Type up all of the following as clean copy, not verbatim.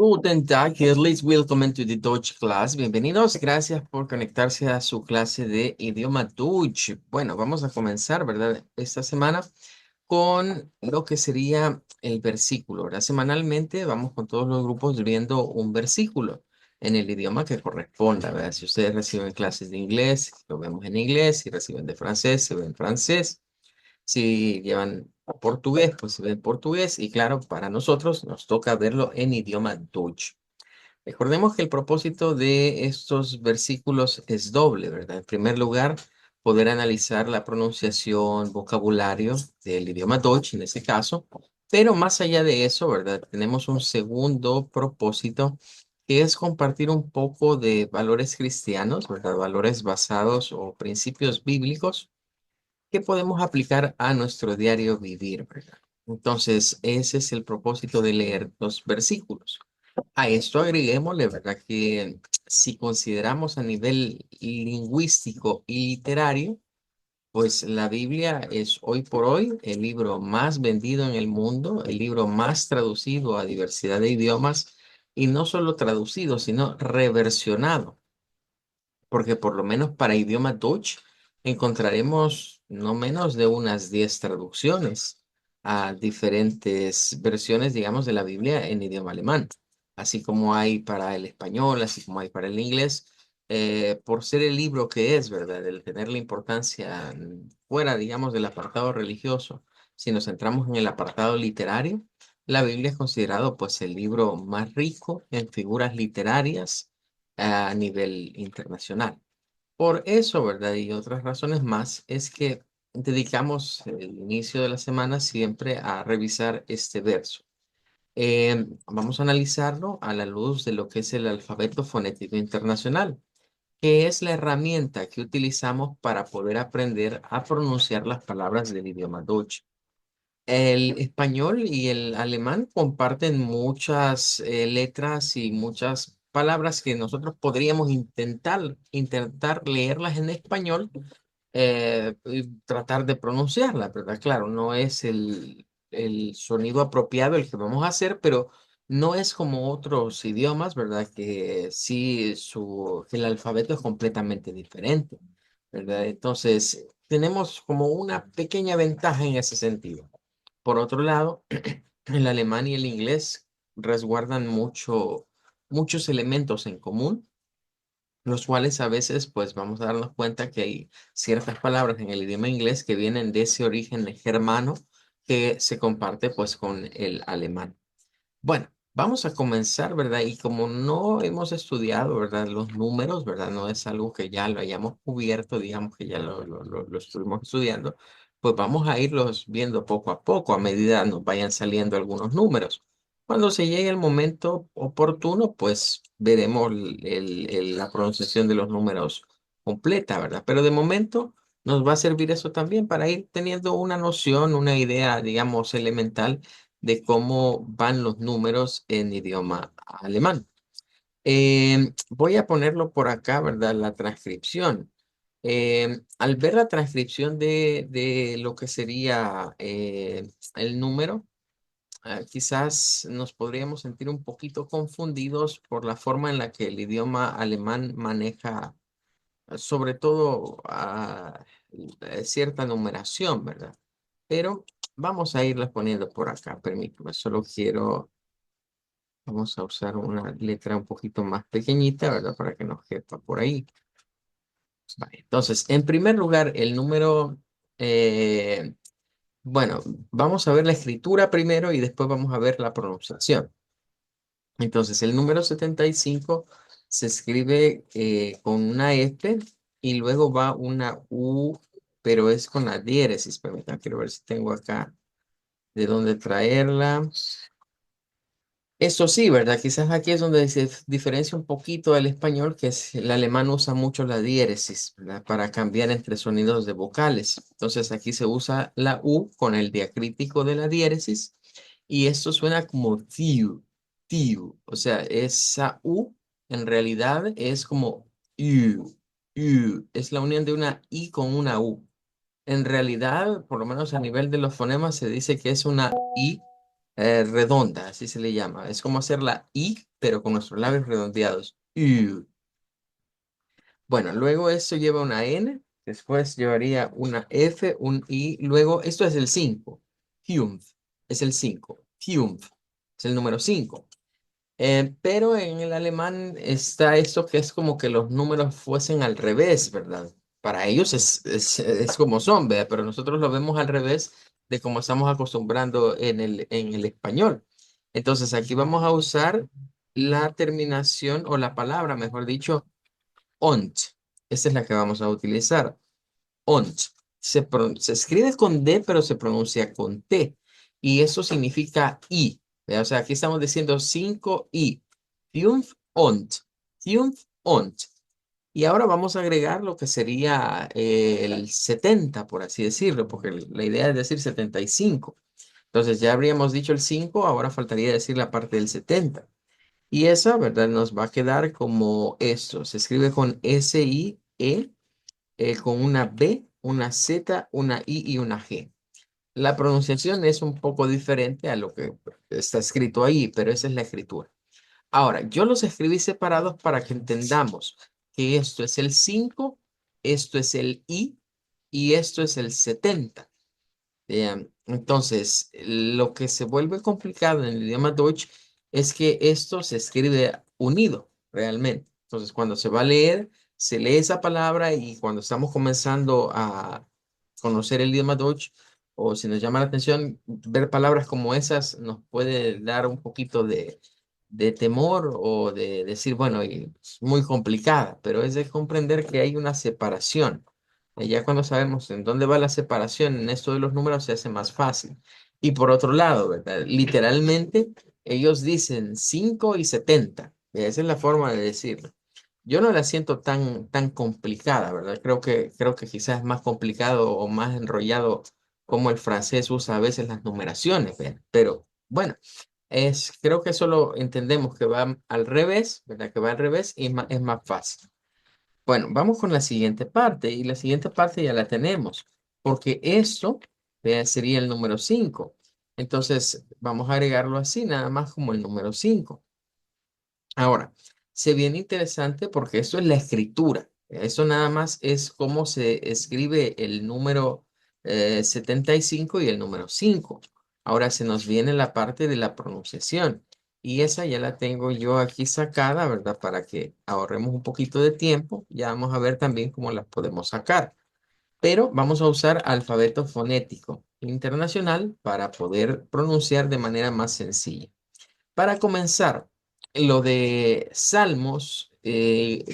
Guten Tag, herzlich willkommen to the Deutsch Class. Bienvenidos, gracias por conectarse a su clase de idioma Deutsch. Bueno, vamos a comenzar, ¿verdad? Esta semana con lo que sería el versículo, ¿verdad? Semanalmente vamos con todos los grupos viendo un versículo en el idioma que corresponda, ¿verdad? Si ustedes reciben clases de inglés, lo vemos en inglés. Si reciben de francés, se ve en francés. Si llevan portugués, pues se ve en portugués. Y claro, para nosotros nos toca verlo en idioma Deutsch. Recordemos que el propósito de estos versículos es doble, ¿verdad? En primer lugar, poder analizar la pronunciación, vocabulario del idioma Deutsch en ese caso, pero más allá de eso, ¿verdad? Tenemos un segundo propósito que es compartir un poco de valores cristianos, ¿verdad? Valores basados o principios bíblicos que podemos aplicar a nuestro diario vivir, ¿verdad? Entonces, ese es el propósito de leer los versículos. A esto agreguémosle, ¿verdad? Que si consideramos a nivel lingüístico y literario, pues la Biblia es hoy por hoy el libro más vendido en el mundo, el libro más traducido a diversidad de idiomas y no solo traducido, sino reversionado, porque por lo menos para idioma Deutsch encontraremos no menos de unas 10 traducciones a diferentes versiones, digamos, de la Biblia en idioma alemán, así como hay para el español, así como hay para el inglés. Por ser el libro que es, ¿verdad? El tener la importancia fuera, digamos, del apartado religioso, si nos centramos en el apartado literario, la Biblia es considerado pues el libro más rico en figuras literarias a nivel internacional. Por eso, ¿verdad? Y otras razones más, es que dedicamos el inicio de la semana siempre a revisar este verso. Vamos a analizarlo a la luz de lo que es el alfabeto fonético internacional, que es la herramienta que utilizamos para poder aprender a pronunciar las palabras del idioma Deutsch. El español y el alemán comparten muchas letras y muchas palabras que nosotros podríamos intentar leerlas en español y tratar de pronunciarlas, ¿verdad? Claro, no es el sonido apropiado el que vamos a hacer, pero no es como otros idiomas, ¿verdad? Que sí, el alfabeto es completamente diferente, ¿verdad? Entonces, tenemos como una pequeña ventaja en ese sentido. Por otro lado, el alemán y el inglés resguardan muchos elementos en común, los cuales a veces pues vamos a darnos cuenta que hay ciertas palabras en el idioma inglés que vienen de ese origen germano que se comparte pues con el alemán. Bueno, vamos a comenzar, ¿verdad? Y como no hemos estudiado, ¿verdad? Los números, ¿verdad? No es algo que ya lo hayamos cubierto, digamos que ya lo estuvimos estudiando, pues vamos a irlos viendo poco a poco a medida nos vayan saliendo algunos números. Cuando se llegue el momento oportuno, pues veremos la pronunciación de los números completa, ¿verdad? Pero de momento nos va a servir eso también para ir teniendo una noción, una idea, digamos, elemental de cómo van los números en idioma alemán. Voy a ponerlo por acá, ¿verdad? La transcripción. Al ver la transcripción de lo que sería el número, quizás nos podríamos sentir un poquito confundidos por la forma en la que el idioma alemán maneja, sobre todo, cierta numeración, ¿verdad? Pero vamos a irlas poniendo por acá, permítame, solo quiero. Vamos a usar una letra un poquito más pequeñita, ¿verdad? Para que nos quepa por ahí. Vale, entonces, en primer lugar, el número, eh, bueno, vamos a ver la escritura primero y después vamos a ver la pronunciación. Entonces, el número 75 se escribe con una F y luego va una U, pero es con la diéresis. Permítanme, quiero ver si tengo acá de dónde traerla. Eso sí, ¿verdad? Quizás aquí es donde se diferencia un poquito del español, que es el alemán usa mucho la diéresis, ¿verdad? Para cambiar entre sonidos de vocales. Entonces aquí se usa la U con el diacrítico de la diéresis y esto suena como tiu, tiu. O sea, esa U en realidad es como u, u. Es la unión de una I con una U. En realidad, por lo menos a nivel de los fonemas, se dice que es una I redonda, así se le llama. Es como hacer la I, pero con nuestros labios redondeados. U. Bueno, luego esto lleva una N, después llevaría una F, un I, luego esto es el 5. Triumph es el 5. Triumph es el número 5. Pero en el alemán está esto que es como que los números fuesen al revés, ¿verdad? Para ellos es como son, ¿verdad? Pero nosotros lo vemos al revés de como estamos acostumbrando en el español. Entonces aquí vamos a usar la terminación o la palabra, mejor dicho, ont. Esta es la que vamos a utilizar. Ont. Se escribe con D, pero se pronuncia con T. Y eso significa I. ¿Ve? O sea, aquí estamos diciendo 5 I. Triumph ont. Triumph ont. Y ahora vamos a agregar lo que sería el 70, por así decirlo, porque la idea es decir 75. Entonces ya habríamos dicho el 5, ahora faltaría decir la parte del 70. Y esa, ¿verdad? Nos va a quedar como esto. Se escribe con S-I-E, con una B, una Z, una I y una G. La pronunciación es un poco diferente a lo que está escrito ahí, pero esa es la escritura. Ahora, yo los escribí separados para que entendamos que esto es el 5, esto es el I y esto es el 70. Entonces, lo que se vuelve complicado en el idioma Deutsch es que esto se escribe unido realmente. Entonces, cuando se va a leer, se lee esa palabra y cuando estamos comenzando a conocer el idioma Deutsch o si nos llama la atención, ver palabras como esas nos puede dar un poquito de temor o de decir, bueno, y es muy complicada, pero es de comprender que hay una separación. Y ya cuando sabemos en dónde va la separación en esto de los números se hace más fácil. Y por otro lado, ¿verdad? Literalmente ellos dicen 5 y 70. Esa es la forma de decirlo. Yo no la siento tan complicada, ¿verdad? Creo que quizás es más complicado o más enrollado como el francés usa a veces las numeraciones, ¿verdad? Pero bueno, creo que solo entendemos que va al revés, ¿verdad? Que va al revés y es más fácil. Bueno, vamos con la siguiente parte y la siguiente parte ya la tenemos, porque esto sería el número 5. Entonces, vamos a agregarlo así, nada más como el número 5. Ahora, se viene interesante porque esto es la escritura. Eso nada más es cómo se escribe el número 75 y el número 5. Ahora se nos viene la parte de la pronunciación. Y esa ya la tengo yo aquí sacada, ¿verdad? Para que ahorremos un poquito de tiempo. Ya vamos a ver también cómo las podemos sacar. Pero vamos a usar alfabeto fonético internacional para poder pronunciar de manera más sencilla. Para comenzar, lo de Salmos,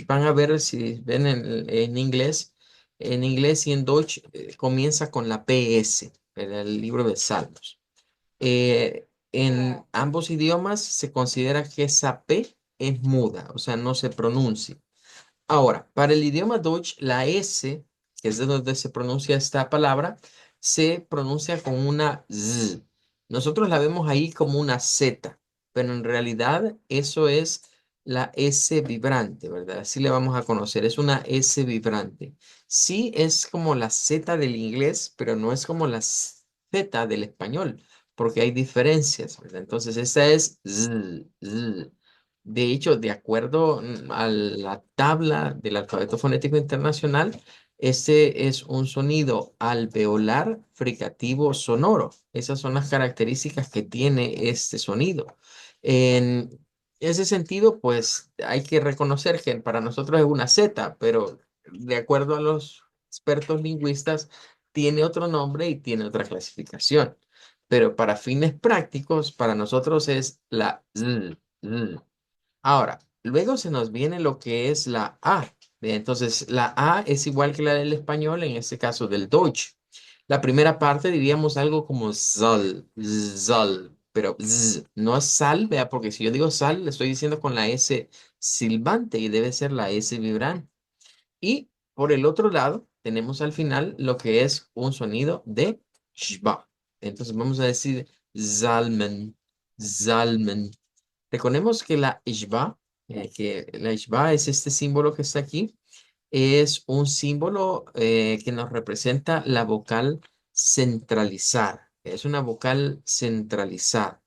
van a ver si ven en inglés y en Deutsch comienza con la PS, el libro de Salmos. En ambos idiomas se considera que esa P es muda, o sea, no se pronuncia. Ahora, para el idioma Deutsch, la S, que es de donde se pronuncia esta palabra, se pronuncia con una Z. Nosotros la vemos ahí como una Z, pero en realidad eso es la S vibrante, ¿verdad? Así le vamos a conocer, es una S vibrante. Sí es como la Z del inglés, pero no es como la Z del español, porque hay diferencias, ¿verdad? Entonces, esa es Z, Z. De hecho, de acuerdo a la tabla del alfabeto fonético internacional, este es un sonido alveolar fricativo sonoro. Esas son las características que tiene este sonido. En ese sentido, pues hay que reconocer que para nosotros es una Z, pero de acuerdo a los expertos lingüistas, tiene otro nombre y tiene otra clasificación. Pero para fines prácticos, para nosotros es la Z. Z. Ahora, luego se nos viene lo que es la A. Bien, entonces, la A es igual que la del español, en este caso del Deutsch. La primera parte diríamos algo como soll, pero no es sal, vea, porque si yo digo sal, le estoy diciendo con la S silbante y debe ser la S vibrante. Y por el otro lado, tenemos al final lo que es un sonido de shba. Entonces vamos a decir zalmen, zalmen. Recordemos que que la ishba es este símbolo que está aquí, es un símbolo que nos representa la vocal centralizar. Es una vocal centralizada.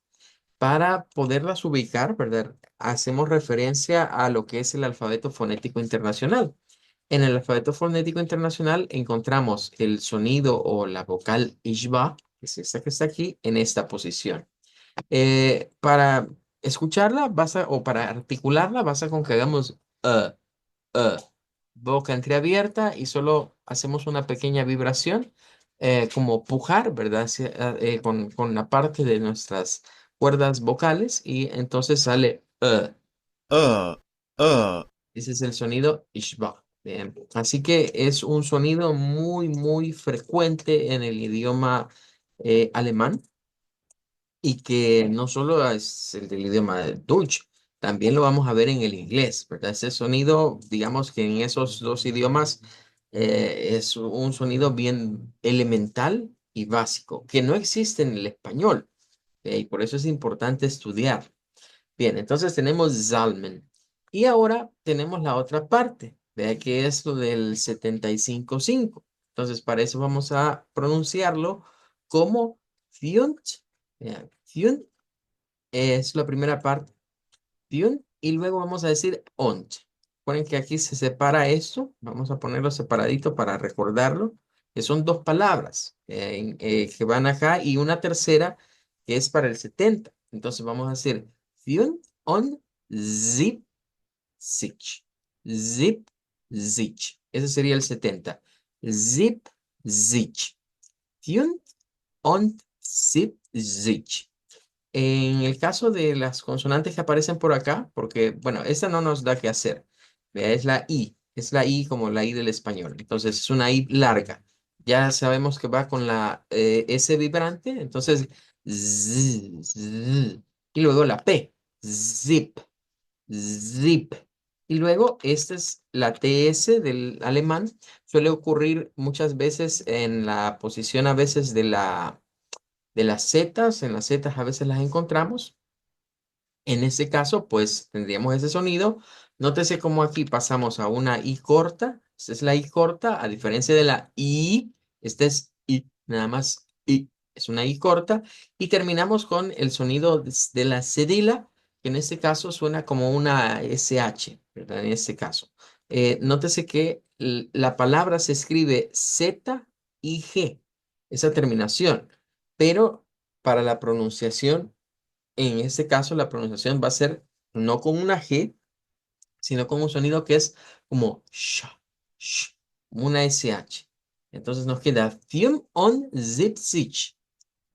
Para poderlas ubicar, ¿verdad? Hacemos referencia a lo que es el alfabeto fonético internacional. En el alfabeto fonético internacional encontramos el sonido o la vocal ishba, que es esta que está aquí, en esta posición. Para escucharla o para articularla, basta con que hagamos uh, boca entreabierta y solo hacemos una pequeña vibración, como pujar, ¿verdad? Con la parte de nuestras cuerdas vocales y entonces sale uh, uh, ese es el sonido ishba. Bien. Así que es un sonido muy, muy frecuente en el idioma alemán y que no solo es el del idioma del Dutch, también lo vamos a ver en el inglés, ¿verdad? Ese sonido, digamos que en esos dos idiomas es un sonido bien elemental y básico, que no existe en el español, y por eso es importante estudiar. Bien, entonces tenemos Zalmen. Y ahora tenemos la otra parte, vea que es lo del 75.5. Entonces, para eso vamos a pronunciarlo como Fiunt. Vea, Fiunt es la primera parte, Fiunt, y luego vamos a decir Ont. Recuerden que aquí se separa esto, vamos a ponerlo separadito para recordarlo, que son dos palabras que van acá y una tercera que es para el 70. Entonces vamos a hacer Fiunt on Zip Sich. Zip Sich. Ese sería el 70. Zip Sich. Fiunt on Zip Sich. En el caso de las consonantes que aparecen por acá, porque, bueno, esta no nos da que hacer. Vea, es la I como la I del español. Entonces es una I larga. Ya sabemos que va con la S vibrante, entonces z. Y luego la P, zip, zip. Y luego esta es la TS del alemán. Suele ocurrir muchas veces en la posición a veces de las zetas, en las zetas a veces las encontramos. En ese caso, pues tendríamos ese sonido. Nótese cómo aquí pasamos a una I corta. Esta es la I corta, a diferencia de la I. Esta es I, nada más I. Es una I corta. Y terminamos con el sonido de la cedila, que en este caso suena como una SH, ¿verdad? En este caso. Nótese que la palabra se escribe Z-I-G, esa terminación. Pero para la pronunciación, en este caso, la pronunciación va a ser no con una G, sino con un sonido que es como sh, una SH. Entonces nos queda Thun on Sitzig.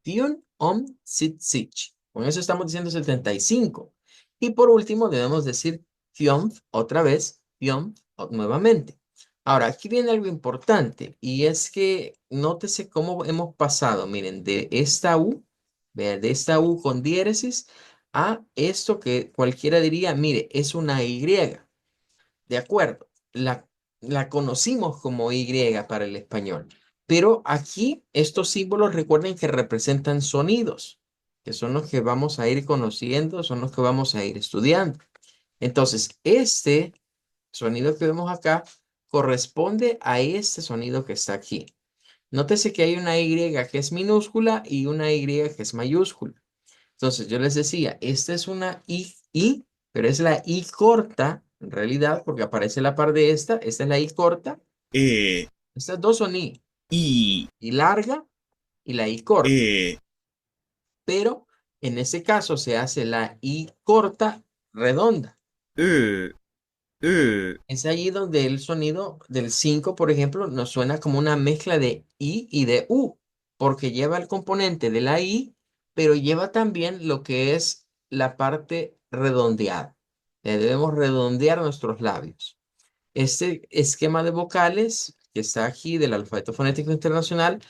Thun on Sitzig. Con eso estamos diciendo 75. Y por último, debemos decir Thunf otra vez, Thunf nuevamente. Ahora, aquí viene algo importante y es que nótese cómo hemos pasado, miren, de esta U, vea, de esta U con diéresis a esto que cualquiera diría, mire, es una Y. De acuerdo, la conocimos como Y para el español, pero aquí estos símbolos recuerden que representan sonidos, que son los que vamos a ir conociendo, son los que vamos a ir estudiando. Entonces, este sonido que vemos acá corresponde a este sonido que está aquí. Nótese que hay una Y que es minúscula y una Y que es mayúscula. Entonces yo les decía, esta es una I, pero es la I corta, en realidad, porque aparece la par de esta es la I corta. eh, Estas dos son y, I larga y la I corta, eh, pero en ese caso se hace la I corta redonda. uh, uh, Es allí donde el sonido del 5, por ejemplo, nos suena como una mezcla de I y de U, porque lleva el componente de la I, pero lleva también lo que es la parte redondeada. Debemos redondear nuestros labios. Este esquema de vocales que está aquí del alfabeto fonético internacional,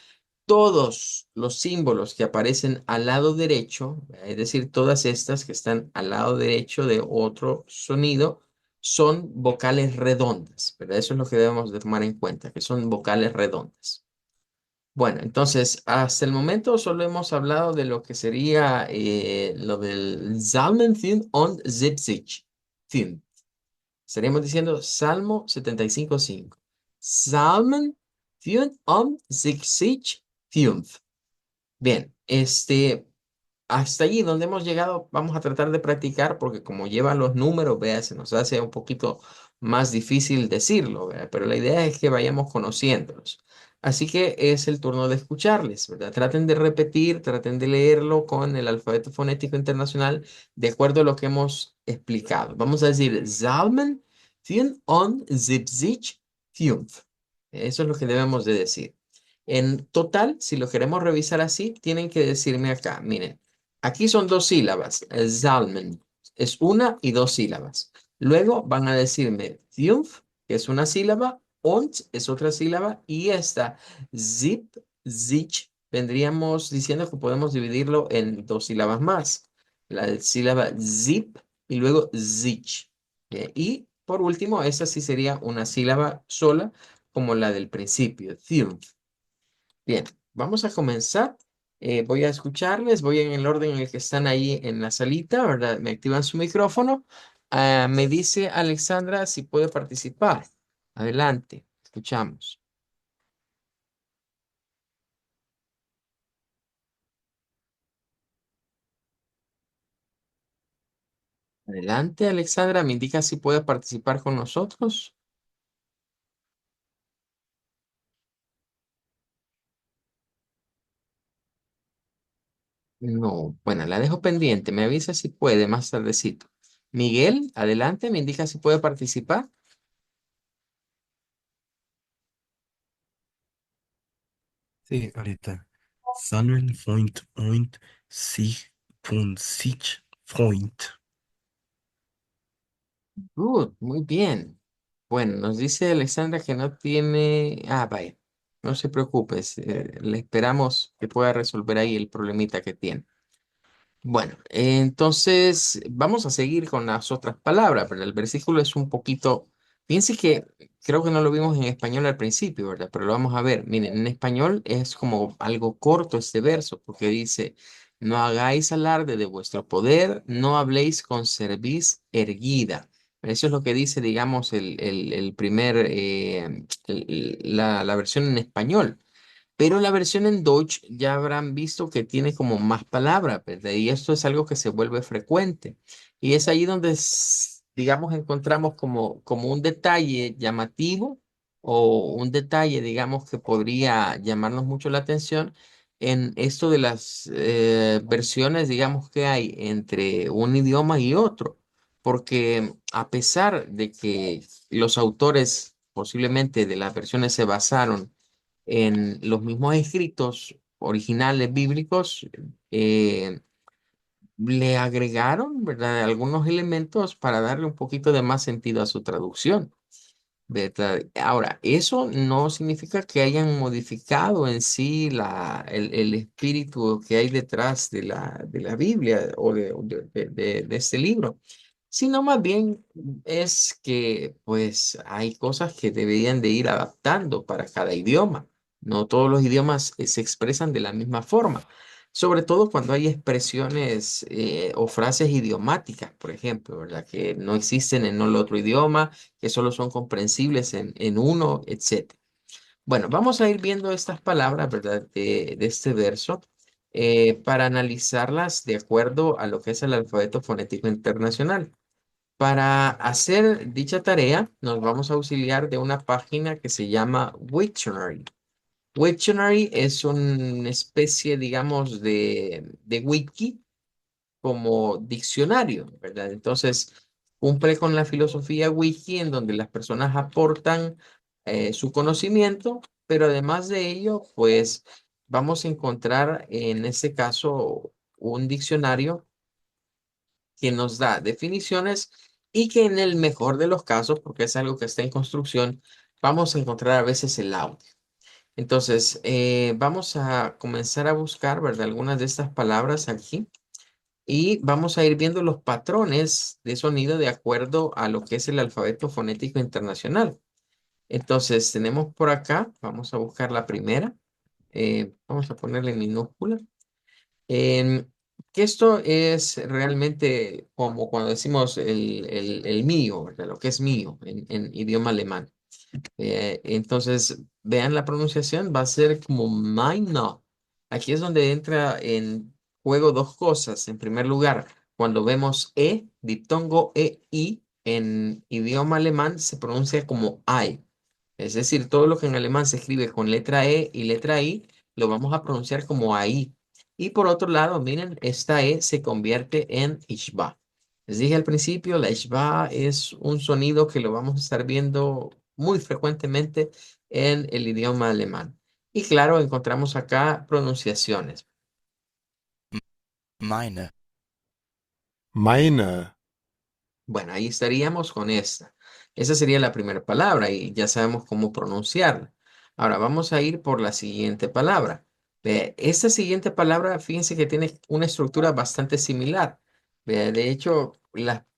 todos los símbolos que aparecen al lado derecho, es decir, todas estas que están al lado derecho de otro sonido, son vocales redondas, ¿verdad? Eso es lo que debemos de tomar en cuenta, que son vocales redondas. Bueno, entonces, hasta el momento solo hemos hablado de lo que sería lo del Psalmen und 70. Estaríamos diciendo Salmo 75:5. Psalmen 74:5. Bien, hasta allí donde hemos llegado, vamos a tratar de practicar porque como llevan los números, vea, se nos hace un poquito más difícil decirlo, ¿verdad? Pero la idea es que vayamos conociéndolos. Así que es el turno de escucharles, ¿verdad? Traten de repetir, traten de leerlo con el alfabeto fonético internacional de acuerdo a lo que hemos explicado. Vamos a decir Zalmen 74. Eso es lo que debemos de decir. En total, si lo queremos revisar así, tienen que decirme acá, miren. Aquí son dos sílabas. El Zalmen es una y dos sílabas. Luego van a decirme Triumph, que es una sílaba, und es otra sílaba, y esta Zip, Zich, vendríamos diciendo que podemos dividirlo en dos sílabas más. La sílaba Zip y luego Zich. Y por último, esta sí sería una sílaba sola, como la del principio, Triumph. Bien, vamos a comenzar. Voy a escucharles, voy en el orden en el que están ahí en la salita, ¿verdad? Me activan su micrófono. Me dice Alexandra si puede participar. Adelante, escuchamos. Adelante, Alexandra, me indica si puede participar con nosotros. No, bueno, la dejo pendiente. Me avisa si puede más tardecito. Miguel, adelante, me indica si puede participar. Sí, ahorita. Sammeln, Freund, und sich von sich Freund. Good, muy bien. Bueno, nos dice Alexandra que no tiene. Ah, vaya, no se preocupe, le esperamos que pueda resolver ahí el problemita que tiene. Bueno, entonces vamos a seguir con las otras palabras, pero el versículo es un poquito. Piense que creo que no lo vimos en español al principio, ¿verdad? Pero lo vamos a ver. Miren, en español es como algo corto este verso, porque dice: No hagáis alarde de vuestro poder, no habléis con cerviz erguida. Eso es lo que dice, digamos, el primer, la versión en español. Pero la versión en Deutsch ya habrán visto que tiene como más palabras, ¿verdad? Y esto es algo que se vuelve frecuente. Y es ahí donde, digamos, encontramos como un detalle llamativo o un detalle, digamos, que podría llamarnos mucho la atención en esto de las versiones, digamos, que hay entre un idioma y otro. Porque a pesar de que los autores posiblemente de las versiones se basaron en los mismos escritos originales bíblicos, eh, le agregaron, ¿verdad?, algunos elementos para darle un poquito de más sentido a su traducción, ¿verdad? Ahora, eso no significa que hayan modificado en sí el espíritu que hay detrás de la Biblia o de este libro, sino más bien es que pues hay cosas que deberían de ir adaptando para cada idioma. No todos los idiomas se expresan de la misma forma, sobre todo cuando hay expresiones o frases idiomáticas, por ejemplo, ¿verdad? Que no existen en el otro idioma, que solo son comprensibles en uno, etcétera. Bueno, vamos a ir viendo estas palabras, ¿verdad? De este verso para analizarlas de acuerdo a lo que es el alfabeto fonético internacional. Para hacer dicha tarea, nos vamos a auxiliar de una página que se llama Wiktionary. Wiktionary es una especie, digamos, de wiki como diccionario, ¿verdad? Entonces, cumple con la filosofía wiki en donde las personas aportan su conocimiento, pero además de ello, pues vamos a encontrar en este caso un diccionario que nos da definiciones y que en el mejor de los casos, porque es algo que está en construcción, vamos a encontrar a veces el audio. Entonces, vamos a comenzar a buscar, ¿verdad? Algunas de estas palabras aquí y vamos a ir viendo los patrones de sonido de acuerdo a lo que es el alfabeto fonético internacional. Entonces, tenemos por acá, vamos a buscar la primera, vamos a ponerle en minúscula. Em, que esto es realmente como cuando decimos el mío, ¿verdad? Lo que es mío en idioma alemán. Entonces, vean la pronunciación, va a ser como mine. No. Aquí es donde entra en juego dos cosas. En primer lugar, cuando vemos diptongo i, en idioma alemán se pronuncia como I. Es decir, todo lo que en alemán se escribe con letra y letra I, lo vamos a pronunciar como ahí. Y por otro lado, miren, esta se convierte en ishba. Les dije al principio, la ishba es un sonido que lo vamos a estar viendo muy frecuentemente en el idioma alemán. Y claro, encontramos acá pronunciaciones. Meine. Meine. Bueno, ahí estaríamos con esta. Esa sería la primera palabra y ya sabemos cómo pronunciarla. Ahora vamos a ir por la siguiente palabra. Esta siguiente palabra, fíjense que tiene una estructura bastante similar. De hecho,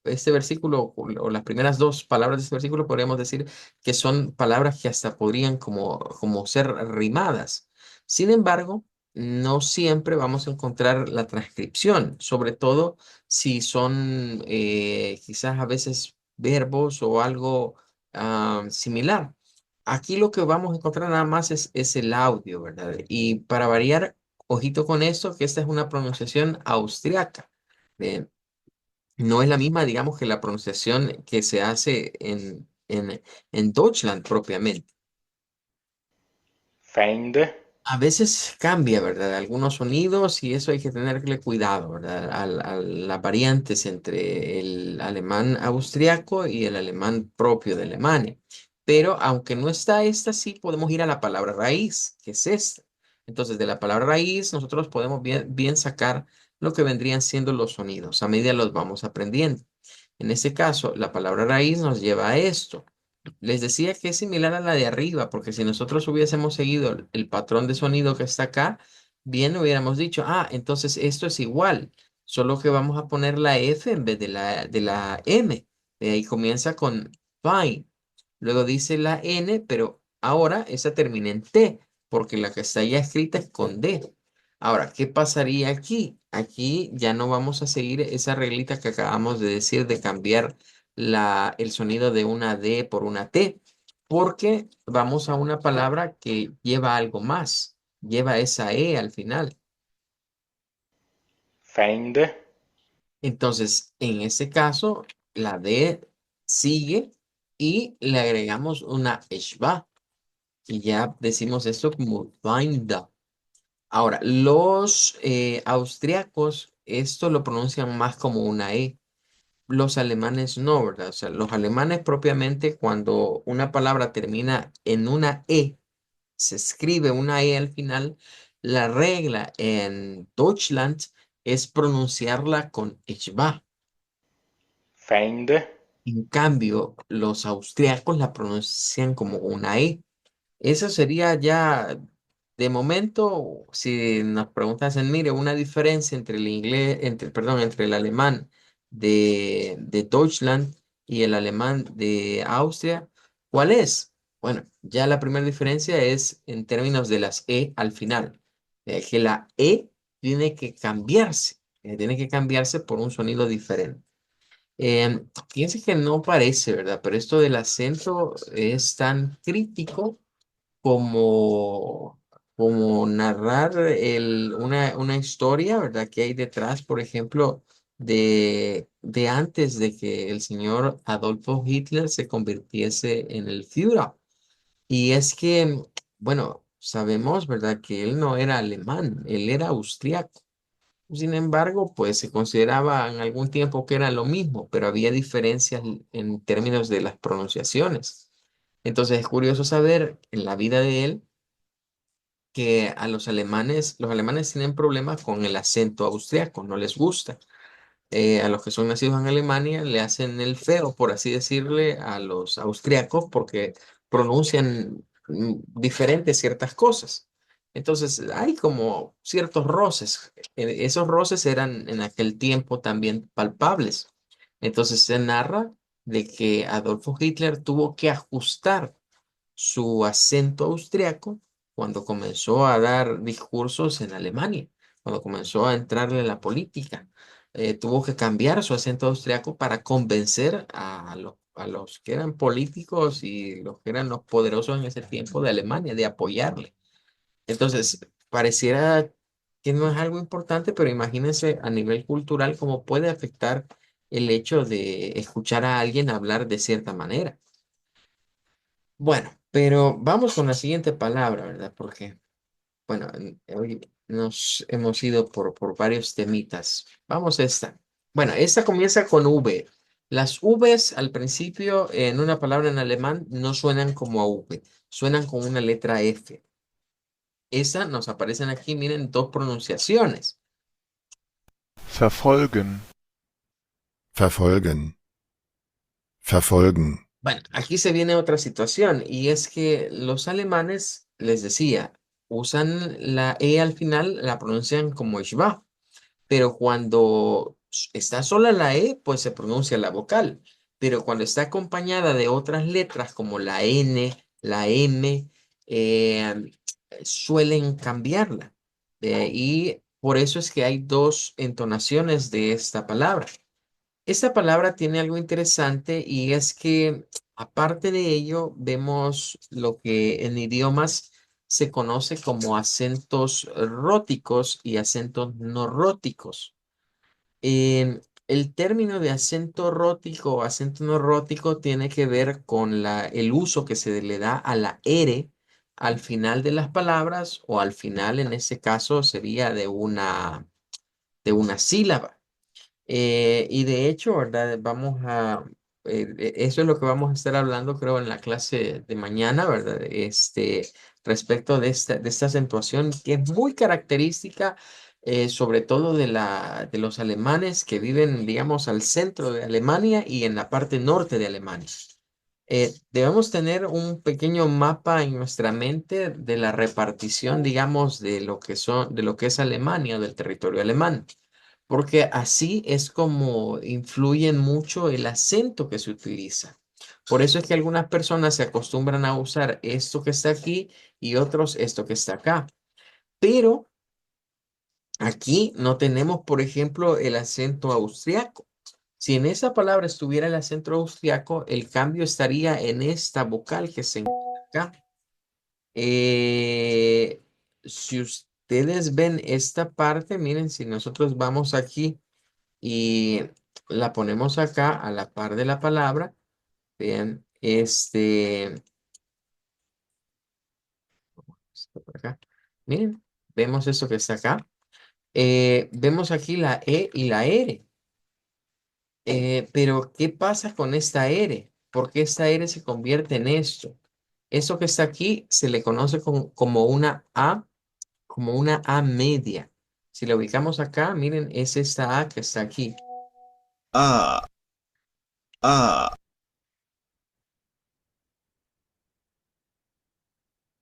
este versículo o las primeras dos palabras de este versículo podríamos decir que son palabras que hasta podrían como ser rimadas. Sin embargo, no siempre vamos a encontrar la transcripción, sobre todo si son quizás a veces verbos o algo similar. Aquí lo que vamos a encontrar nada más es el audio, ¿verdad? Y para variar, ojito con esto, que esta es una pronunciación austriaca. eh, no es la misma, digamos, que la pronunciación que se hace en Deutschland propiamente. Feinde, A veces cambia, ¿verdad? Algunos sonidos y eso hay que tenerle cuidado, ¿verdad? A las variantes entre el alemán austriaco y el alemán propio de Alemania. Pero aunque no está esta, sí podemos ir a la palabra raíz, que es esta. Entonces, de la palabra raíz, nosotros podemos bien sacar lo que vendrían siendo los sonidos a medida los vamos aprendiendo. En este caso, la palabra raíz nos lleva a esto. Les decía que es similar a la de arriba, porque si nosotros hubiésemos seguido el patrón de sonido que está acá, bien hubiéramos dicho, entonces esto es igual, solo que vamos a poner la F en vez de la M. De ahí comienza con fine. Luego dice la N, pero ahora esa termina en T, porque la que está ya escrita es con D. Ahora, ¿qué pasaría aquí? Aquí ya no vamos a seguir esa reglita que acabamos de decir de cambiar el sonido de una D por una T, porque vamos a una palabra que lleva algo más, lleva esa E al final. Feinde, Entonces, en ese caso, la D sigue y le agregamos una Shva y ya decimos esto como Feinde. Ahora, los austriacos, esto lo pronuncian más como una E. Los alemanes no, ¿verdad? O sea, los alemanes propiamente cuando una palabra termina en una E, se escribe una E al final, la regla en Deutschland es pronunciarla con Echba. Feinde, En cambio, los austriacos la pronuncian como una E. Eso sería ya, de momento, si nos preguntasen, mire, una diferencia entre el inglés, perdón, entre el alemán de Deutschland y el alemán de Austria, ¿cuál es? Bueno, ya la primera diferencia es en términos de las E al final, que la E tiene que cambiarse por un sonido diferente. Fíjense que no parece, ¿verdad? Pero esto del acento es tan crítico como, como narrar una historia, ¿verdad? Que hay detrás, por ejemplo, de antes de que el señor Adolfo Hitler se convirtiese en el Führer. Y es que, bueno, sabemos, ¿verdad? Que él no era alemán, él era austriaco. Sin embargo, pues se consideraba en algún tiempo que era lo mismo, pero había diferencias en términos de las pronunciaciones. Entonces es curioso saber en la vida de él que a los alemanes tienen problemas con el acento austriaco, no les gusta. A los que son nacidos en Alemania le hacen el feo, por así decirle, a los austriacos porque pronuncian diferentes ciertas cosas. Entonces hay como ciertos roces. Esos roces eran en aquel tiempo también palpables. Entonces se narra de que Adolfo Hitler tuvo que ajustar su acento austriaco cuando comenzó a dar discursos en Alemania, cuando comenzó a entrarle en la política. Tuvo que cambiar su acento austriaco para convencer a los que eran políticos y los que eran los poderosos en ese tiempo de Alemania de apoyarle. Entonces, pareciera que no es algo importante, pero imagínense a nivel cultural cómo puede afectar el hecho de escuchar a alguien hablar de cierta manera. Bueno, pero vamos con la siguiente palabra, ¿verdad? Porque, bueno, hoy nos hemos ido por varios temitas. Vamos a esta. Bueno, esta comienza con V. Las Vs al principio en una palabra en alemán no suenan como a V, suenan con una letra F. Esa nos aparecen aquí, miren, dos pronunciaciones. verfolgen, verfolgen, verfolgen, Bueno, aquí se viene otra situación y es que los alemanes, les decía, usan la E al final, la pronuncian como schwa, pero cuando está sola la E, pues se pronuncia la vocal, pero cuando está acompañada de otras letras como la N, la M, eh, suelen cambiarla. Y por eso es que hay dos entonaciones de esta palabra. Esta palabra tiene algo interesante y es que aparte de ello vemos lo que en idiomas se conoce como acentos róticos y acentos no róticos. El término de acento rótico o acento no rótico tiene que ver con el uso que se le da a la R al final de las palabras o al final en ese caso sería de una sílaba. Y de hecho, ¿verdad? Eso es lo que vamos a estar hablando, creo, en la clase de mañana, ¿verdad? Respecto de esta acentuación que es muy característica, sobre todo de los alemanes que viven, digamos, al centro de Alemania y en la parte norte de Alemania. Debemos tener un pequeño mapa en nuestra mente de la repartición, digamos, de lo que es Alemania, del territorio alemán, porque así es como influye mucho el acento que se utiliza. Por eso es que algunas personas se acostumbran a usar esto que está aquí y otros esto que está acá. Pero aquí no tenemos, por ejemplo, el acento austriaco. Si en esa palabra estuviera el acento austriaco, el cambio estaría en esta vocal que se encuentra acá. Si ustedes ven esta parte, miren, si nosotros vamos aquí y la ponemos acá a la par de la palabra, vean, esto por acá. Miren, vemos esto que está acá. Vemos aquí la E y la R. Pero, ¿qué pasa con esta R? ¿Por qué esta R se convierte en esto? Eso que está aquí se le conoce como una A media. Si la ubicamos acá, miren, es esta A que está aquí. A, A,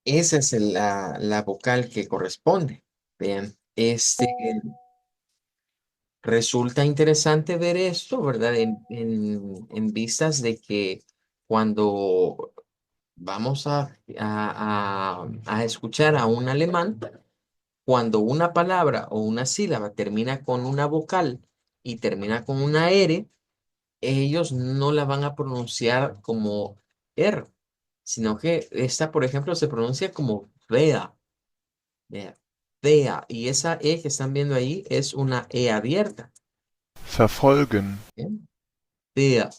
Esa es la vocal que corresponde. Vean, resulta interesante ver esto, ¿verdad? En vistas de que cuando vamos a escuchar a un alemán, cuando una palabra o una sílaba termina con una vocal y termina con una R, ellos no la van a pronunciar como R, sino que esta, por ejemplo, se pronuncia como vea, vea, vea, y esa E que están viendo ahí es una E abierta. verfolgen, ¿Bien? Vea,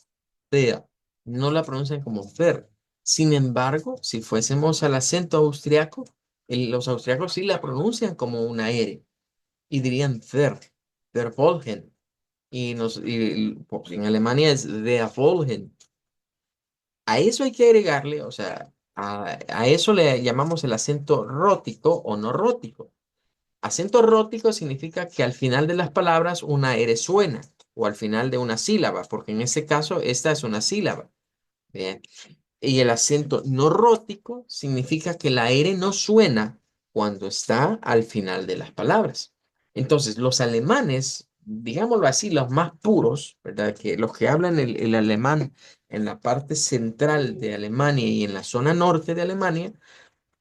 vea, no la pronuncian como ver. Sin embargo, si fuésemos al acento austriaco, los austriacos sí la pronuncian como una R y dirían ver, verfolgen. Pues, en Alemania es verfolgen. A eso hay que agregarle, o sea, a eso le llamamos el acento rótico o no rótico. Acento rótico significa que al final de las palabras una R suena o al final de una sílaba, porque en ese caso esta es una sílaba. Bien. Y el acento no rótico significa que la R no suena cuando está al final de las palabras. Entonces, los alemanes, digámoslo así, los más puros, ¿verdad? Que los que hablan el alemán en la parte central de Alemania y en la zona norte de Alemania,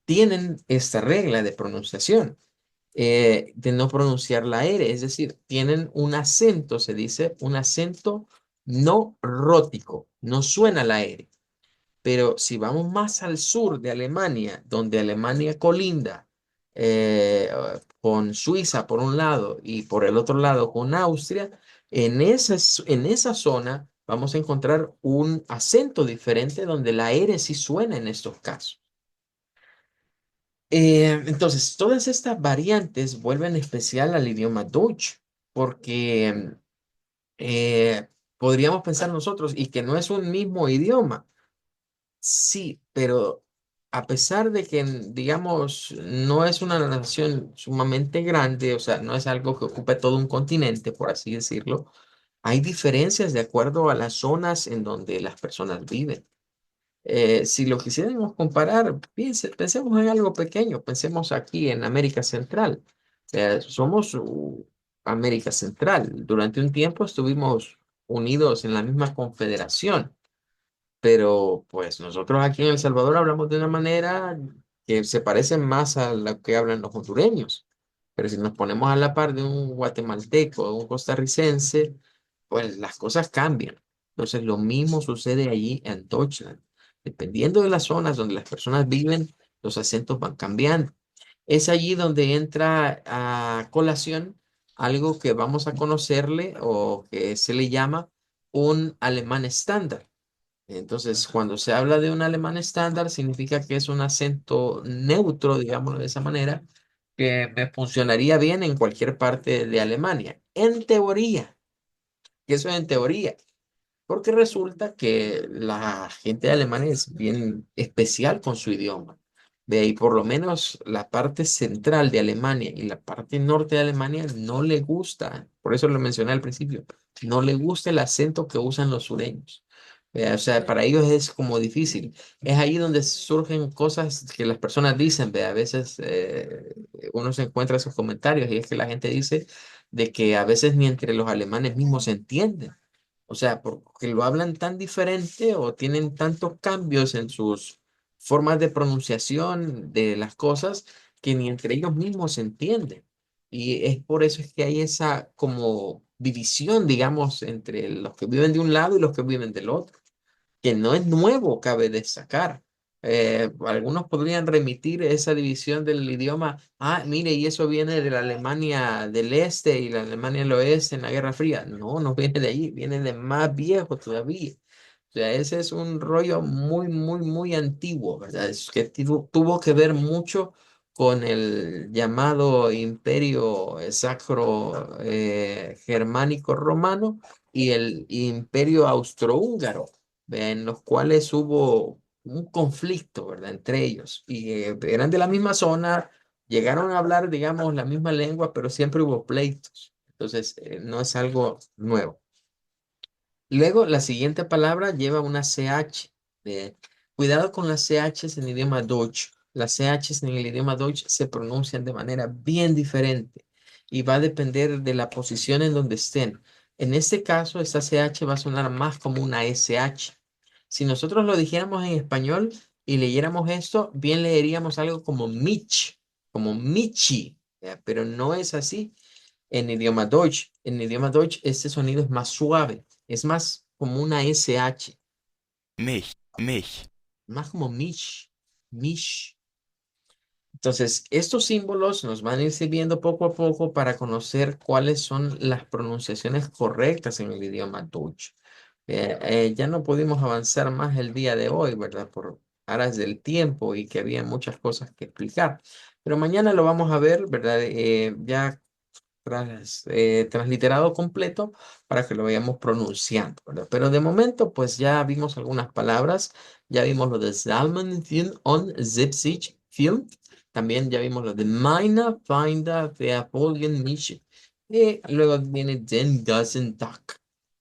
tienen esta regla de pronunciación, de no pronunciar la R, es decir, tienen un acento, se dice, un acento no rótico, no suena la R. Pero si vamos más al sur de Alemania, donde Alemania colinda eh, con Suiza por un lado y por el otro lado con Austria, en esa zona vamos a encontrar un acento diferente donde la R sí suena en estos casos. Entonces, todas estas variantes vuelven especial al idioma Deutsch, porque podríamos pensar nosotros, y que no es un mismo idioma. Sí, pero a pesar de que, digamos, no es una nación sumamente grande, o sea, no es algo que ocupe todo un continente, por así decirlo, hay diferencias de acuerdo a las zonas en donde las personas viven. Si lo quisiéramos comparar, pensemos en algo pequeño, pensemos aquí en América Central. Somos América Central. Durante un tiempo estuvimos unidos en la misma confederación. Pero pues nosotros aquí en El Salvador hablamos de una manera que se parece más a la que hablan los hondureños. Pero si nos ponemos a la par de un guatemalteco o un costarricense, pues las cosas cambian. Entonces lo mismo sucede allí en Deutschland. Dependiendo de las zonas donde las personas viven, los acentos van cambiando. Es allí donde entra a colación algo que vamos a conocerle o que se le llama un alemán estándar. Entonces, cuando se habla de un alemán estándar, significa que es un acento neutro, digámoslo de esa manera, que me funcionaría bien en cualquier parte de Alemania. En teoría, y eso es en teoría. Porque resulta que la gente de Alemania es bien especial con su idioma. De ahí, por lo menos la parte central de Alemania y la parte norte de Alemania no le gusta, por eso lo mencioné al principio, no le gusta el acento que usan los sureños. O sea, para ellos es como difícil. Es ahí donde surgen cosas que las personas dicen, a veces uno se encuentra esos comentarios y es que la gente dice de que a veces ni entre los alemanes mismos se entienden. O sea, porque lo hablan tan diferente o tienen tantos cambios en sus formas de pronunciación de las cosas que ni entre ellos mismos se entienden. Y es por eso es que hay esa como división, digamos, entre los que viven de un lado y los que viven del otro que no es nuevo, cabe destacar. Algunos podrían remitir esa división del idioma, mire, y eso viene de la Alemania del Este y la Alemania del Oeste en la Guerra Fría. No, no viene de ahí, viene de más viejo todavía. O sea, ese es un rollo muy, muy, muy antiguo, ¿verdad? Es que tuvo que ver mucho con el llamado Imperio Sacro Germánico Romano y el Imperio Austrohúngaro en los cuales hubo un conflicto, ¿verdad? Entre ellos. Y eran de la misma zona, llegaron a hablar, digamos, la misma lengua, pero siempre hubo pleitos. Entonces, no es algo nuevo. Luego, la siguiente palabra lleva una CH. eh, Cuidado con las CHs en idioma Deutsch. Las CHs en el idioma Deutsch se pronuncian de manera bien diferente y va a depender de la posición en donde estén. En este caso, esta CH va a sonar más como una SH. Si nosotros lo dijéramos en español y leyéramos esto, bien leeríamos algo como Michi, ¿ya? Pero no es así en idioma Deutsch. En idioma Deutsch este sonido es más suave, es más como una SH, mich, más como Mish. Entonces, estos símbolos nos van a ir sirviendo poco a poco para conocer cuáles son las pronunciaciones correctas en el idioma Deutsch. Ya no pudimos avanzar más el día de hoy, ¿verdad? Por aras del tiempo y que había muchas cosas que explicar. Pero mañana lo vamos a ver, ¿verdad? Ya transliterado completo para que lo vayamos pronunciando, ¿verdad? Pero de momento, pues ya vimos algunas palabras, ya vimos lo de Salmonfilm on 70 Film, también ya vimos lo de meine Feinde verfolgen mich, y luego viene den ganzen Tag.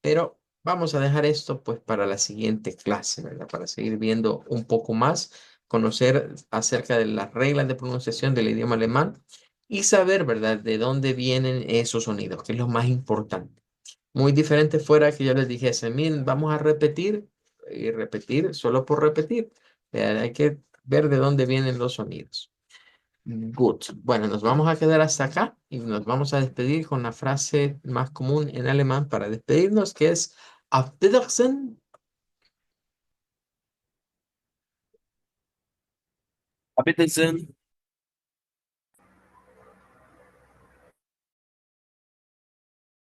Pero vamos a dejar esto pues para la siguiente clase, ¿verdad? Para seguir viendo un poco más, conocer acerca de las reglas de pronunciación del idioma alemán y saber, ¿verdad?, de dónde vienen esos sonidos, que es lo más importante. Muy diferente fuera que yo les dijese, miren, vamos a repetir y repetir solo por repetir. Hay que ver de dónde vienen los sonidos. Good. Bueno, nos vamos a quedar hasta acá y nos vamos a despedir con la frase más común en alemán para despedirnos, que es Auf Wiedersehen. Auf Wiedersehen.